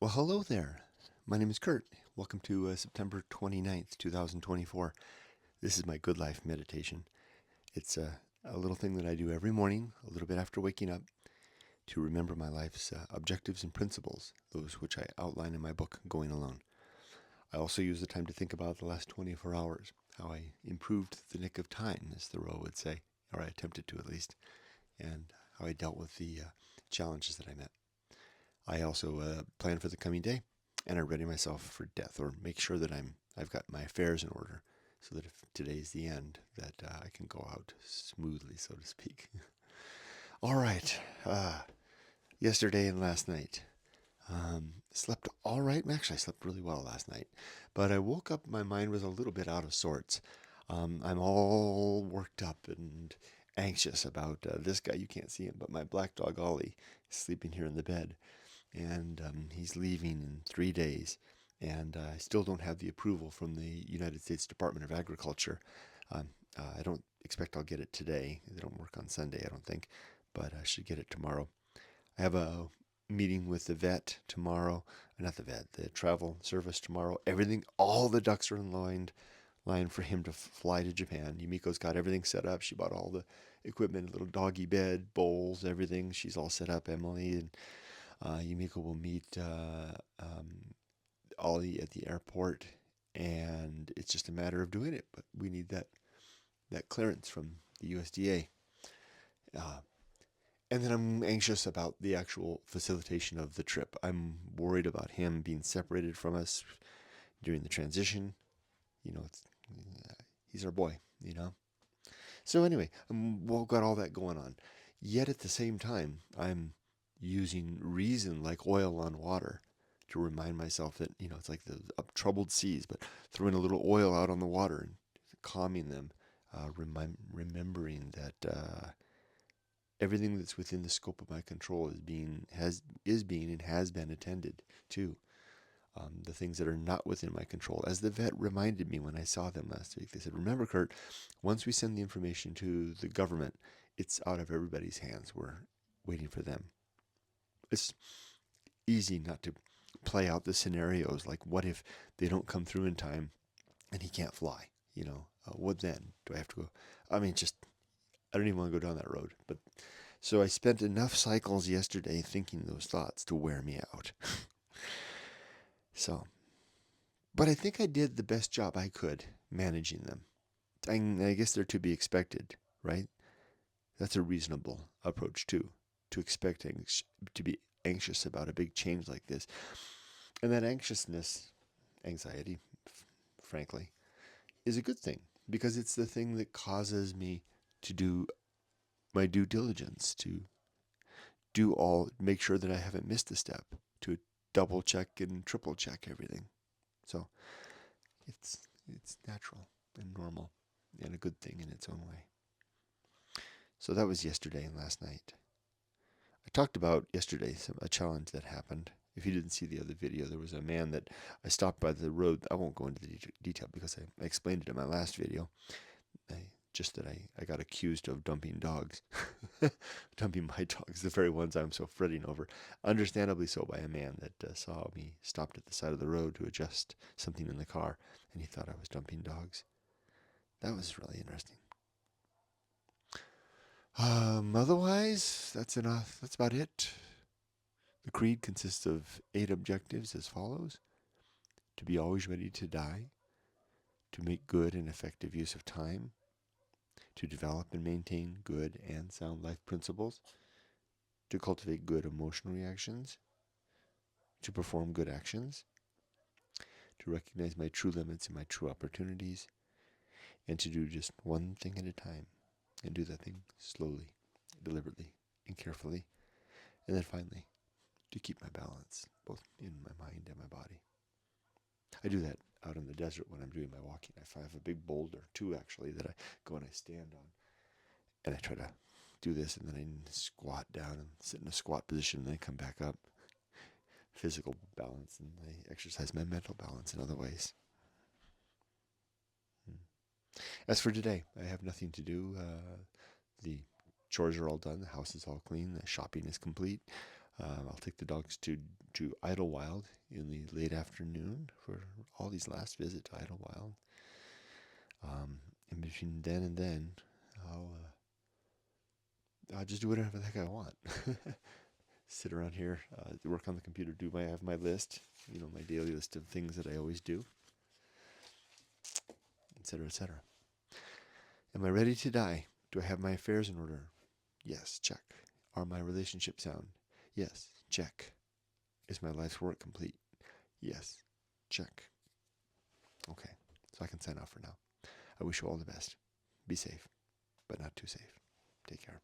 Well, hello there. My name is Kurt. Welcome to September 29th, 2024. This is my Good Life meditation. It's a little thing that I do every morning, a little bit after waking up, to remember my life's objectives and principles, those which I outline in my book, Going Alone. I also use the time to think about the last 24 hours, how I improved the nick of time, as Thoreau would say, or I attempted to at least, and how I dealt with the challenges that I met. I also plan for the coming day, and I ready myself for death, or make sure that I've got my affairs in order, so that if today's the end, that I can go out smoothly, so to speak. All right, yesterday and last night, slept all right. Actually, I slept really well last night, but I woke up. My mind was a little bit out of sorts. I'm all worked up and anxious about this guy. You can't see him, but my black dog Ollie is sleeping here in the bed. And he's leaving in 3 days, and I still don't have the approval from the United States Department of Agriculture. I don't expect I'll get it today. They don't work on Sunday, I don't think, but I should get it tomorrow. I have a meeting with the vet tomorrow. Not the vet, the travel service tomorrow. Everything, all the ducks are in line for him to fly to Japan. Yumiko's got everything set up. She bought all the equipment, little doggy bed, bowls, everything. She's all set up, Emily, and Yumiko will meet Ollie at the airport, and it's just a matter of doing it. But we need that clearance from the USDA. And then I'm anxious about the actual facilitation of the trip. I'm worried about him being separated from us during the transition. He's our boy, So anyway, we've got all that going on. Yet at the same time, I'm using reason like oil on water to remind myself that, it's like the troubled seas, but throwing a little oil out on the water and calming them, remembering that everything that's within the scope of my control is being and has been attended to. The things that are not within my control, as the vet reminded me when I saw them last week, they said, "Remember, Kurt, once we send the information to the government, it's out of everybody's hands. We're waiting for them." It's easy not to play out the scenarios, like what if they don't come through in time and he can't fly? What then? Do I have to go? I mean, I don't even want to go down that road. But so I spent enough cycles yesterday thinking those thoughts to wear me out. But I think I did the best job I could managing them. I guess they're to be expected, right? That's a reasonable approach too, to expect to be anxious about a big change like this. And that anxiety, frankly, is a good thing, because it's the thing that causes me to do my due diligence, to make sure that I haven't missed a step, to double check and triple check everything. So it's natural and normal and a good thing in its own way. So that was yesterday and last night. I talked about yesterday a challenge that happened. If you didn't see the other video, there was a man that I stopped by the road. I won't go into the detail because I explained it in my last video. I got accused of dumping dogs. Dumping my dogs, the very ones I'm so fretting over. Understandably so, by a man that saw me stopped at the side of the road to adjust something in the car, and he thought I was dumping dogs. That was really interesting. Otherwise, that's enough. That's about it. The creed consists of 8 objectives as follows: to be always ready to die, to make good and effective use of time, to develop and maintain good and sound life principles, to cultivate good emotional reactions, to perform good actions, to recognize my true limits and my true opportunities, and to do just one thing at a time, and do that thing slowly, deliberately, and carefully. And then finally, to keep my balance, both in my mind and my body. I do that out in the desert when I'm doing my walking. I have a big boulder, 2 actually, that I go and I stand on. And I try to do this, and then I squat down and sit in a squat position, and then come back up. Physical balance, and I exercise my mental balance in other ways. As for today, I have nothing to do. The chores are all done. The house is all clean. The shopping is complete. I'll take the dogs to Idyllwild in the late afternoon for Ollie's last visit to Idyllwild. In between then and then, I'll just do whatever the heck I want. Sit around here, work on the computer, I have my list, my daily list of things that I always do, etc., etc. Am I ready to die? Do I have my affairs in order? Yes, check. Are my relationships sound? Yes, check. Is my life's work complete? Yes, check. Okay, so I can sign off for now. I wish you all the best. Be safe, but not too safe. Take care.